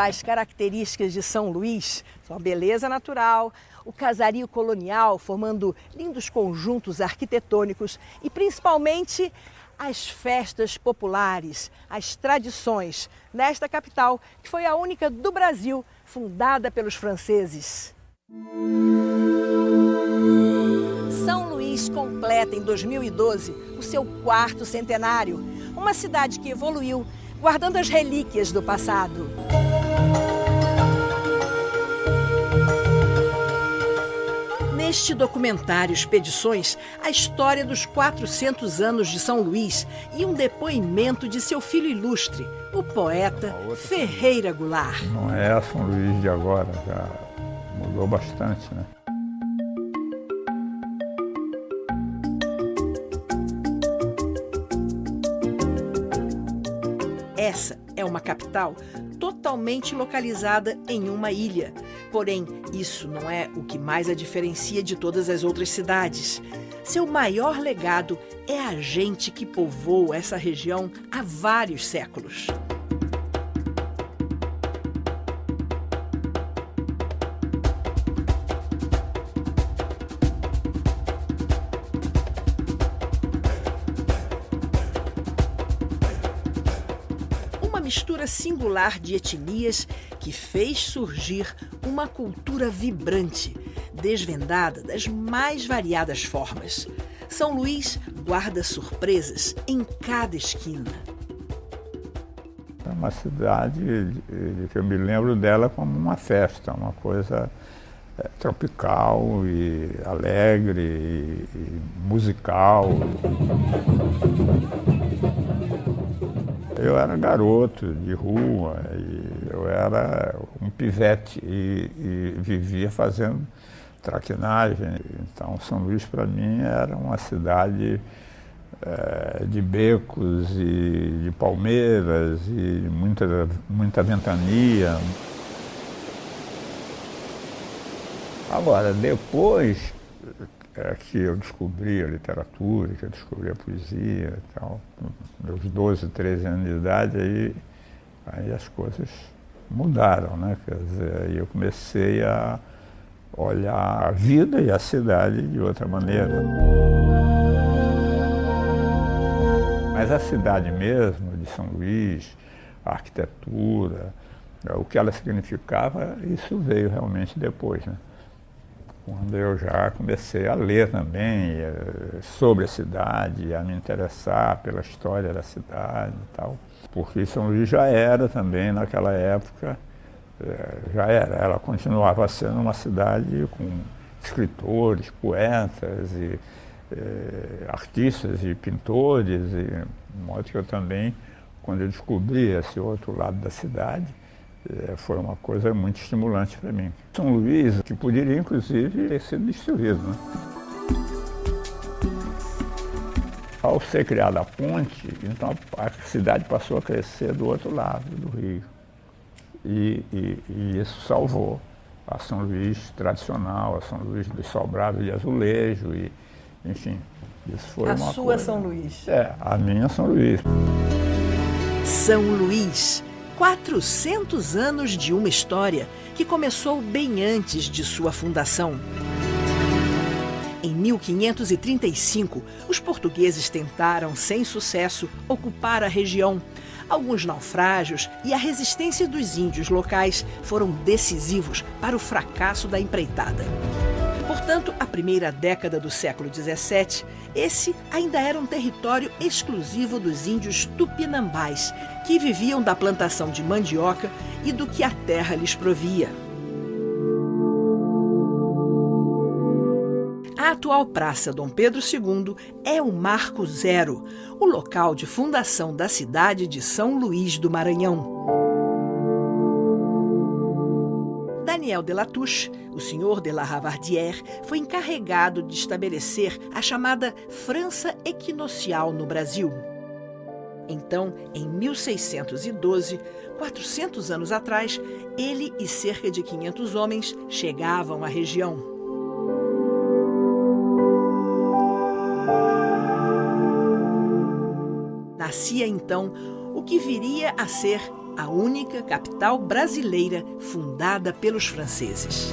principais características de São Luís são a beleza natural, o casario colonial formando lindos conjuntos arquitetônicos e principalmente as festas populares, as tradições nesta capital que foi a única do Brasil fundada pelos franceses. São Luís completa em 2012 o seu 4º centenário, uma cidade que evoluiu, guardando as relíquias do passado. Neste documentário Expedições, a história dos 400 anos de São Luís e um depoimento de seu filho ilustre, o poeta Ferreira Goulart. Não é São Luís de agora, já mudou bastante, né? Essa é uma capital totalmente localizada em uma ilha. Porém, isso não é o que mais a diferencia de todas as outras cidades. Seu maior legado é a gente que povoa essa região há vários séculos. Mistura singular de etnias que fez surgir uma cultura vibrante, desvendada das mais variadas formas. São Luís guarda surpresas em cada esquina. É uma cidade que eu me lembro dela como uma festa, uma coisa tropical e alegre e musical. Eu era garoto de rua, eu era um pivete e vivia fazendo traquinagem. Então, São Luís, para mim, era uma cidade de becos e de palmeiras e muita ventania. Agora, depois que eu descobri a literatura, que eu descobri a poesia e tal, com meus 12, 13 anos de idade, aí as coisas mudaram, né? Quer dizer, aí eu comecei a olhar a vida e a cidade de outra maneira. Mas a cidade mesmo, de São Luís, a arquitetura, o que ela significava, isso veio realmente depois, né? Quando eu já comecei a ler também sobre a cidade, a me interessar pela história da cidade e tal. Porque São Luís já era também, naquela época, ela continuava sendo uma cidade com escritores, poetas, e artistas e pintores, de modo que eu também, quando eu descobri esse outro lado da cidade, foi uma coisa muito estimulante para mim. São Luís, que poderia inclusive ter sido destruído, né? Ao ser criada a ponte, então a cidade passou a crescer do outro lado do rio. E isso salvou a São Luís tradicional, a São Luís dos sobrados de azulejo, e, enfim, isso foi uma coisa... A sua São Luís. A minha São Luís. São Luís. 400 anos de uma história que começou bem antes de sua fundação. Em 1535, os portugueses tentaram, sem sucesso, ocupar a região. Alguns naufrágios e a resistência dos índios locais foram decisivos para o fracasso da empreitada. Portanto, a primeira década do século XVII, esse ainda era um território exclusivo dos índios tupinambás, que viviam da plantação de mandioca e do que a terra lhes provia. A atual Praça Dom Pedro II é o Marco Zero, o local de fundação da cidade de São Luís do Maranhão. Daniel de Latouche, o senhor de La Ravardière, foi encarregado de estabelecer a chamada França Equinocial no Brasil. Então, em 1612, 400 anos atrás, ele e cerca de 500 homens chegavam à região. Nascia então o que viria a ser a única capital brasileira fundada pelos franceses.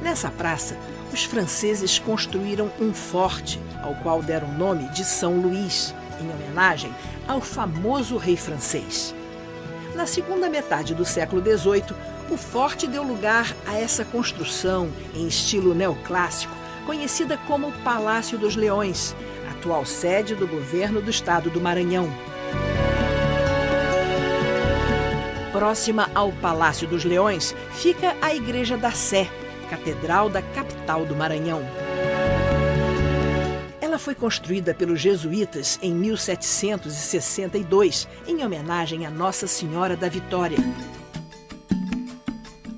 Nessa praça, os franceses construíram um forte, ao qual deram o nome de São Luís, em homenagem ao famoso rei francês. Na segunda metade do século XVIII, o forte deu lugar a essa construção em estilo neoclássico, conhecida como Palácio dos Leões, atual sede do governo do estado do Maranhão. Próxima ao Palácio dos Leões fica a Igreja da Sé, catedral da capital do Maranhão. Ela foi construída pelos jesuítas em 1762, em homenagem a Nossa Senhora da Vitória.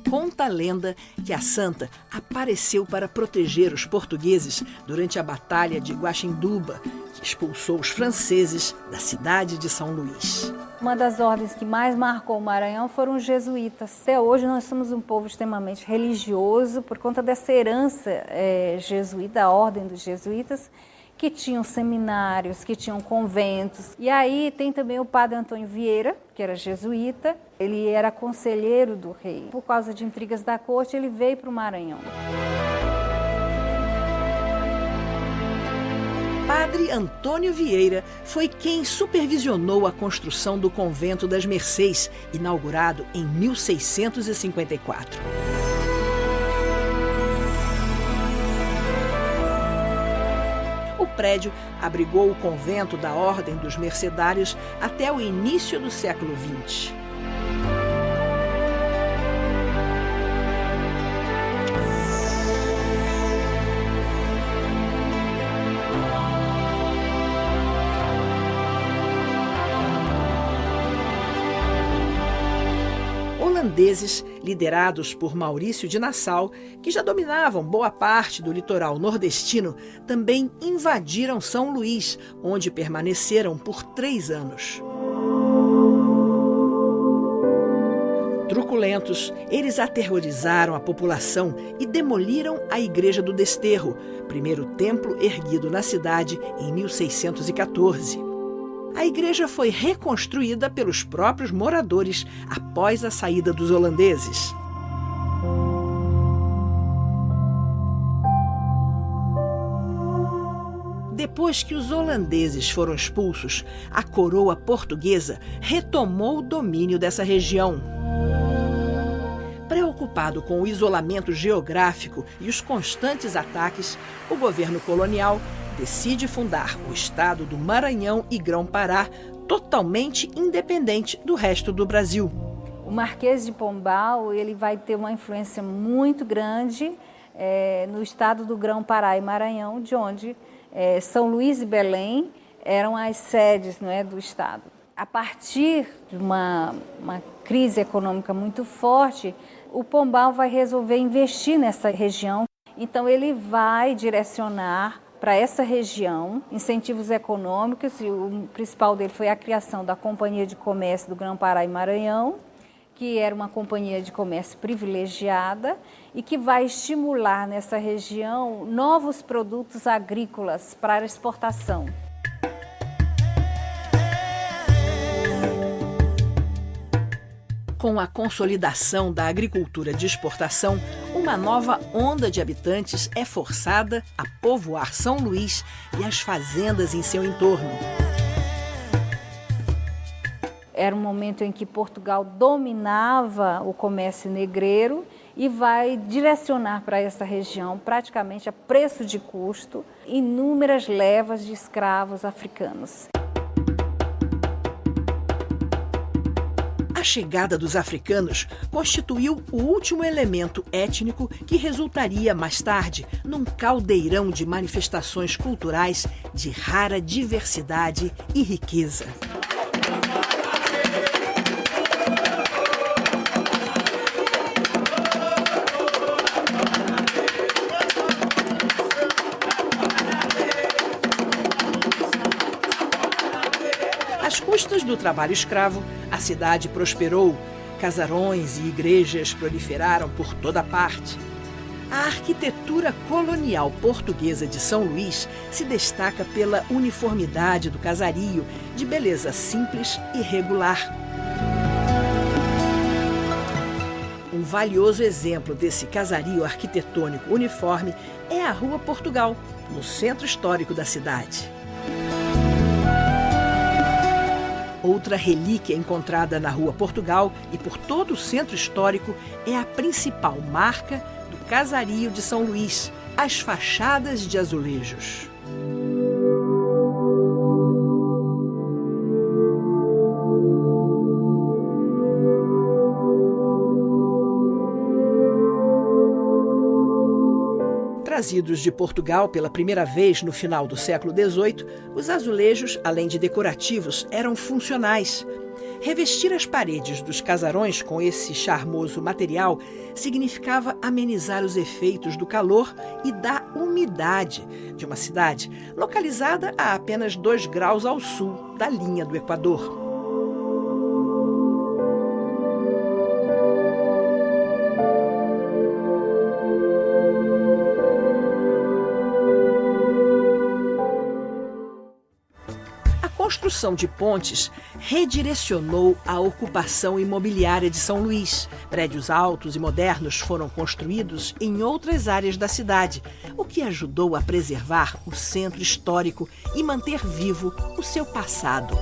Conta a lenda que a santa apareceu para proteger os portugueses durante a Batalha de Guaxinduba, que expulsou os franceses da cidade de São Luís. Uma das ordens que mais marcou o Maranhão foram os jesuítas. Até hoje nós somos um povo extremamente religioso por conta dessa herança jesuíta, da ordem dos jesuítas, que tinham seminários, que tinham conventos. E aí tem também o padre Antônio Vieira, que era jesuíta. Ele era conselheiro do rei. Por causa de intrigas da corte, ele veio para o Maranhão. Padre Antônio Vieira foi quem supervisionou a construção do Convento das Mercês, inaugurado em 1654. O prédio abrigou o convento da Ordem dos Mercedários até o início do século XX. Holandeses, liderados por Maurício de Nassau, que já dominavam boa parte do litoral nordestino, também invadiram São Luís, onde permaneceram por 3 anos. Truculentos, eles aterrorizaram a população e demoliram a Igreja do Desterro, primeiro templo erguido na cidade em 1614. A igreja foi reconstruída pelos próprios moradores após a saída dos holandeses. Depois que os holandeses foram expulsos, a coroa portuguesa retomou o domínio dessa região. Preocupado com o isolamento geográfico e os constantes ataques, o governo colonial decide fundar o estado do Maranhão e Grão-Pará, totalmente independente do resto do Brasil. O Marquês de Pombal ele vai ter uma influência muito grande no estado do Grão-Pará e Maranhão, de onde São Luís e Belém eram as sedes, não é, do estado. A partir de uma crise econômica muito forte, o Pombal vai resolver investir nessa região. Então ele vai direcionar para essa região incentivos econômicos, e o principal dele foi a criação da Companhia de Comércio do Grão-Pará e Maranhão, que era uma companhia de comércio privilegiada e que vai estimular nessa região novos produtos agrícolas para exportação. Com a consolidação da agricultura de exportação, uma nova onda de habitantes é forçada a povoar São Luís e as fazendas em seu entorno. Era um momento em que Portugal dominava o comércio negreiro e vai direcionar para essa região, praticamente a preço de custo, inúmeras levas de escravos africanos. A chegada dos africanos constituiu o último elemento étnico que resultaria mais tarde num caldeirão de manifestações culturais de rara diversidade e riqueza. Às custas do trabalho escravo, a cidade prosperou, casarões e igrejas proliferaram por toda parte. A arquitetura colonial portuguesa de São Luís se destaca pela uniformidade do casario, de beleza simples e regular. Um valioso exemplo desse casario arquitetônico uniforme é a Rua Portugal, no centro histórico da cidade. Outra relíquia encontrada na Rua Portugal e por todo o centro histórico é a principal marca do casario de São Luís, as fachadas de azulejos. Trazidos de Portugal pela primeira vez no final do século XVIII, os azulejos, além de decorativos, eram funcionais. Revestir as paredes dos casarões com esse charmoso material significava amenizar os efeitos do calor e da umidade de uma cidade localizada a apenas 2 graus ao sul da linha do Equador. A construção de pontes redirecionou a ocupação imobiliária de São Luís. Prédios altos e modernos foram construídos em outras áreas da cidade, o que ajudou a preservar o centro histórico e manter vivo o seu passado.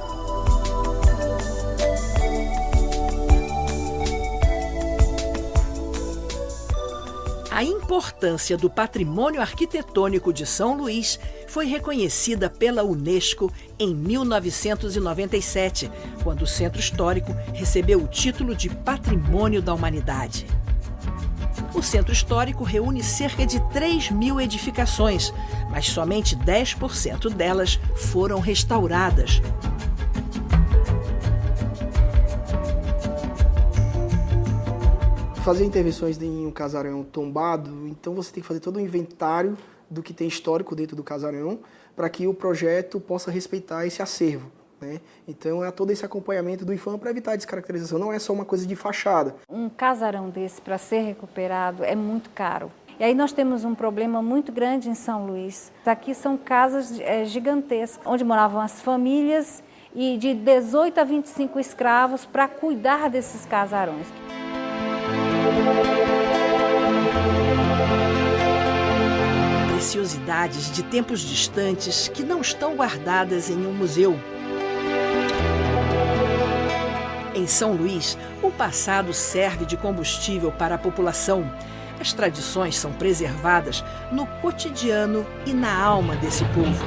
A importância do patrimônio arquitetônico de São Luís foi reconhecida pela Unesco em 1997, quando o Centro Histórico recebeu o título de Patrimônio da Humanidade. O Centro Histórico reúne cerca de 3.000 edificações, mas somente 10% delas foram restauradas. Fazer intervenções em um casarão tombado, então você tem que fazer todo um inventário do que tem histórico dentro do casarão para que o projeto possa respeitar esse acervo, né? Então é todo esse acompanhamento do IPHAN para evitar a descaracterização, não é só uma coisa de fachada. Um casarão desse, para ser recuperado, é muito caro. E aí nós temos um problema muito grande em São Luís. Aqui são casas gigantescas, onde moravam as famílias e de 18 a 25 escravos para cuidar desses casarões. Preciosidades de tempos distantes que não estão guardadas em um museu. Em São Luís, o passado serve de combustível para a população. As tradições são preservadas no cotidiano e na alma desse povo.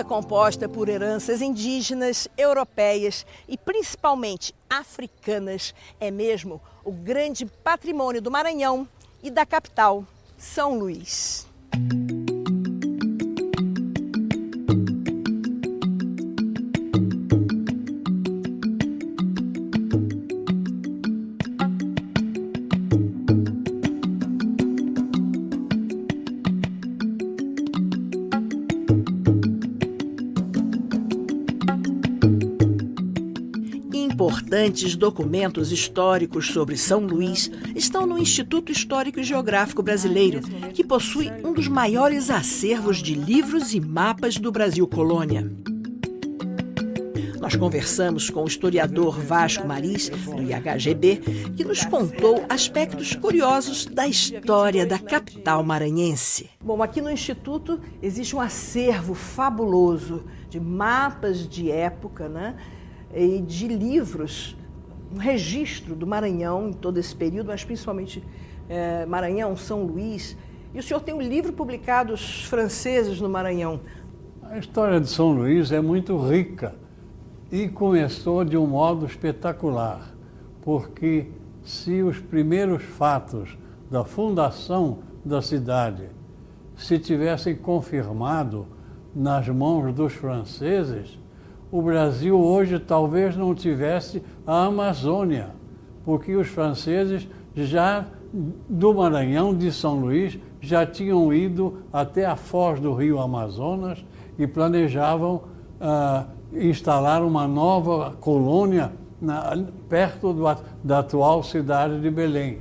Composta por heranças indígenas, europeias e principalmente africanas, é mesmo o grande patrimônio do Maranhão e da capital, São Luís. Importantes documentos históricos sobre São Luís estão no Instituto Histórico e Geográfico Brasileiro, que possui um dos maiores acervos de livros e mapas do Brasil colônia. Nós conversamos com o historiador Vasco Maris, do IHGB, que nos contou aspectos curiosos da história da capital maranhense. Bom, aqui no Instituto existe um acervo fabuloso de mapas de época, né? E de livros um registro do Maranhão em todo esse período, mas principalmente Maranhão, São Luís. E o senhor tem um livro publicado, Os Franceses no Maranhão. A história de São Luís é muito rica e começou de um modo espetacular, porque se os primeiros fatos da fundação da cidade se tivessem confirmado nas mãos dos franceses, o Brasil hoje talvez não tivesse a Amazônia, porque os franceses já do Maranhão, de São Luís, já tinham ido até a foz do rio Amazonas e planejavam instalar uma nova colônia perto da atual cidade de Belém.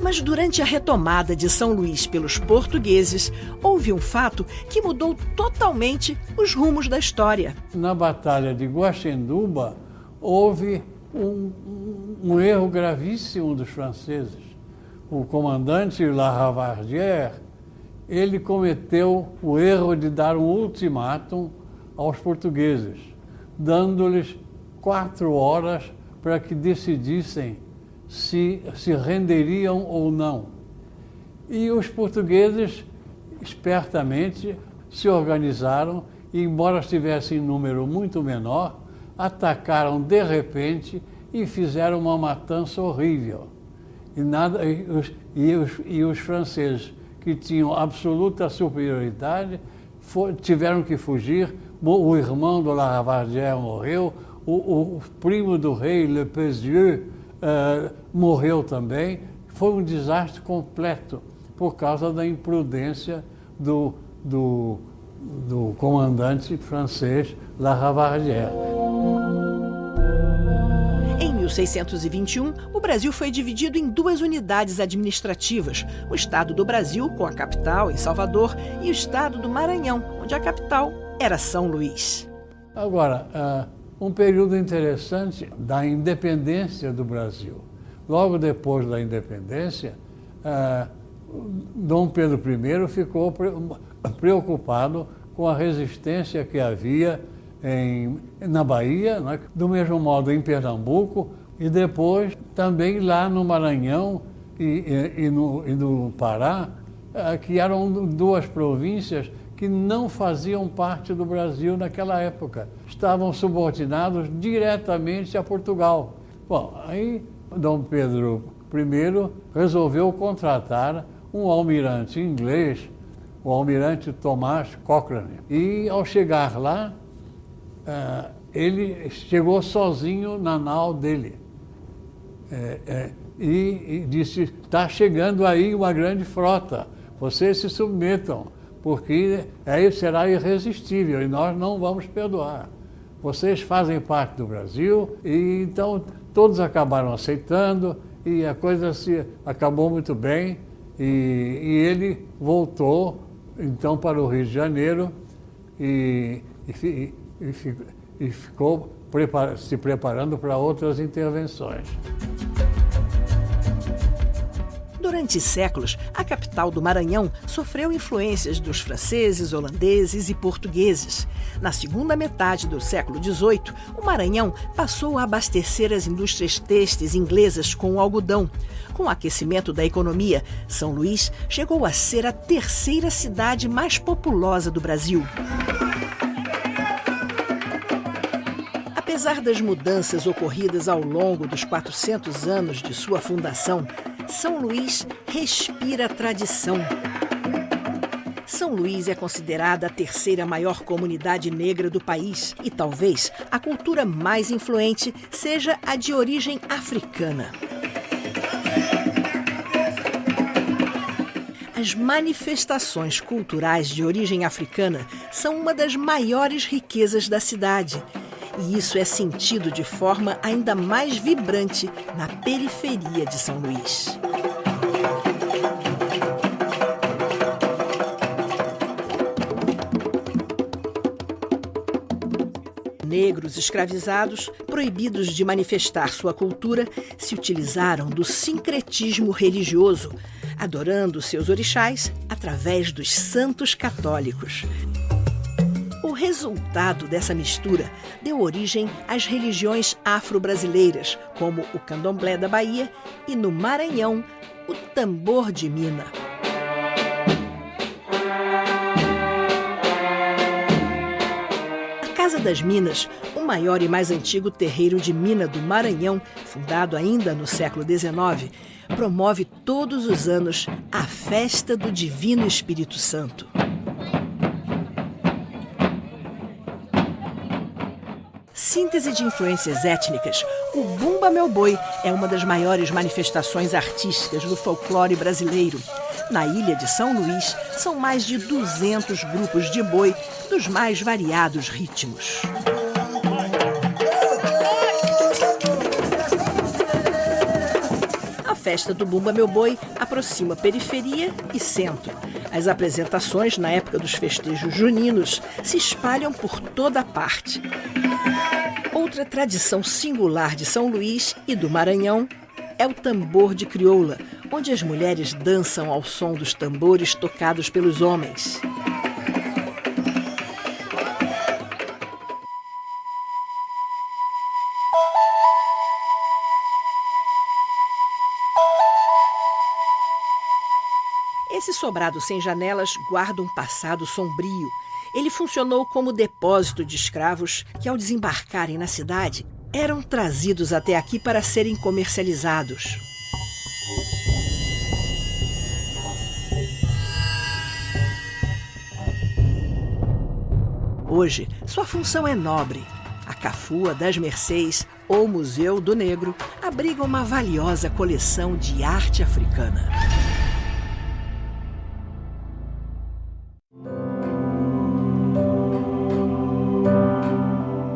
Mas durante a retomada de São Luís pelos portugueses, houve um fato que mudou totalmente os rumos da história. Na Batalha de Guaxenduba, houve um erro gravíssimo dos franceses. O comandante Laravardière, ele cometeu o erro de dar um ultimátum aos portugueses, dando-lhes 4 horas para que decidissem se renderiam ou não. E os portugueses, espertamente, se organizaram e, embora estivessem em número muito menor, atacaram de repente e fizeram uma matança horrível. E os franceses, que tinham absoluta superioridade, tiveram que fugir. O irmão do Laravardière morreu, o primo do rei, Le Pézieux, morreu também. Foi um desastre completo por causa da imprudência do comandante francês Laravardière. Em 1621, o Brasil foi dividido em 2 unidades administrativas, o Estado do Brasil, com a capital em Salvador, e o Estado do Maranhão, onde a capital era São Luís. Agora, um período interessante da independência do Brasil. Logo depois da independência, Dom Pedro I ficou preocupado com a resistência que havia na Bahia, né? Do mesmo modo em Pernambuco, e depois também lá no Maranhão e no Pará, que eram 2 províncias que não faziam parte do Brasil naquela época. Estavam subordinados diretamente a Portugal. Bom, aí Dom Pedro I resolveu contratar um almirante inglês, o almirante Thomas Cochrane. E ao chegar lá, ele chegou sozinho na nau dele e disse: está chegando aí uma grande frota, vocês se submetam, porque aí será irresistível e nós não vamos perdoar. Vocês fazem parte do Brasil. E então todos acabaram aceitando e a coisa acabou muito bem e ele voltou então para o Rio de Janeiro e ficou se preparando para outras intervenções. Durante séculos, a capital do Maranhão sofreu influências dos franceses, holandeses e portugueses. Na segunda metade do século XVIII, o Maranhão passou a abastecer as indústrias têxteis inglesas com o algodão. Com o aquecimento da economia, São Luís chegou a ser a 3ª cidade mais populosa do Brasil. Apesar das mudanças ocorridas ao longo dos 400 anos de sua fundação, São Luís respira tradição. São Luís é considerada a 3ª maior comunidade negra do país e talvez a cultura mais influente seja a de origem africana. As manifestações culturais de origem africana são uma das maiores riquezas da cidade. E isso é sentido de forma ainda mais vibrante na periferia de São Luís. Negros escravizados, proibidos de manifestar sua cultura, se utilizaram do sincretismo religioso, adorando seus orixás através dos santos católicos. O resultado dessa mistura deu origem às religiões afro-brasileiras, como o candomblé da Bahia e, no Maranhão, o tambor de Mina. A Casa das Minas, o maior e mais antigo terreiro de Mina do Maranhão, fundado ainda no século XIX, promove todos os anos a Festa do Divino Espírito Santo. Síntese de influências étnicas, o Bumba Meu Boi é uma das maiores manifestações artísticas do folclore brasileiro. Na ilha de São Luís, são mais de 200 grupos de boi dos mais variados ritmos. A festa do Bumba Meu Boi aproxima periferia e centro. As apresentações, na época dos festejos juninos, se espalham por toda parte. Outra tradição singular de São Luís e do Maranhão é o tambor de crioula, onde as mulheres dançam ao som dos tambores tocados pelos homens. Esse sobrado sem janelas guarda um passado sombrio. Ele funcionou como depósito de escravos que, ao desembarcarem na cidade, eram trazidos até aqui para serem comercializados. Hoje, sua função é nobre. A Cafua das Mercês ou Museu do Negro abrigam uma valiosa coleção de arte africana.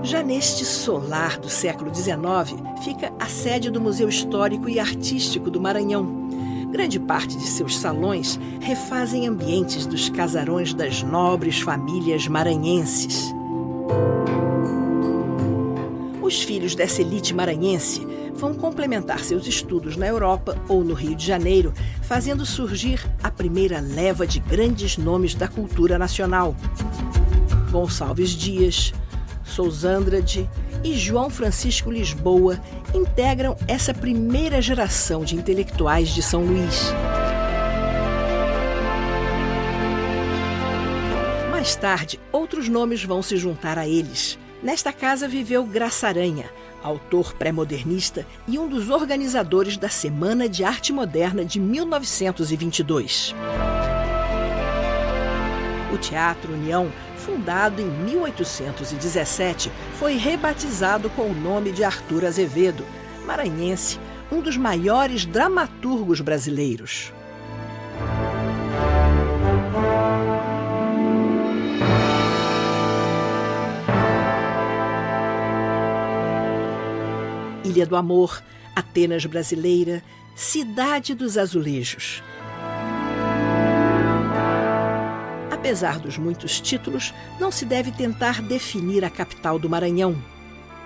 Já neste solar do século XIX, fica a sede do Museu Histórico e Artístico do Maranhão. Grande parte de seus salões refazem ambientes dos casarões das nobres famílias maranhenses. Os filhos dessa elite maranhense vão complementar seus estudos na Europa ou no Rio de Janeiro, fazendo surgir a primeira leva de grandes nomes da cultura nacional. Gonçalves Dias, Sousandrade e João Francisco Lisboa integram essa primeira geração de intelectuais de São Luís. Mais tarde, outros nomes vão se juntar a eles. Nesta casa viveu Graça Aranha, autor pré-modernista e um dos organizadores da Semana de Arte Moderna de 1922. O Teatro União, fundado em 1817, foi rebatizado com o nome de Arthur Azevedo, maranhense, um dos maiores dramaturgos brasileiros. Ilha do Amor, Atenas brasileira, Cidade dos Azulejos. Apesar dos muitos títulos, não se deve tentar definir a capital do Maranhão.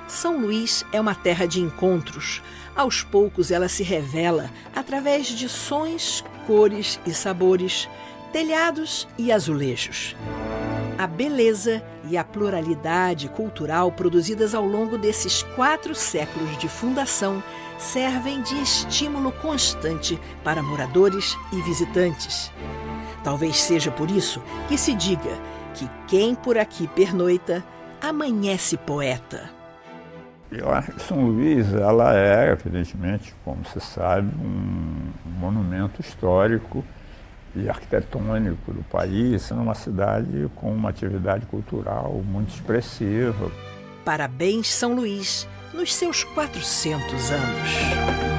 São Luís é uma terra de encontros. Aos poucos ela se revela através de sons, cores e sabores, telhados e azulejos. A beleza e a pluralidade cultural produzidas ao longo desses 4 séculos de fundação servem de estímulo constante para moradores e visitantes. Talvez seja por isso que se diga que quem por aqui pernoita, amanhece poeta. Eu acho que São Luís, ela é, evidentemente, como se sabe, um monumento histórico e arquitetônico do país, numa cidade com uma atividade cultural muito expressiva. Parabéns, São Luís, nos seus 400 anos.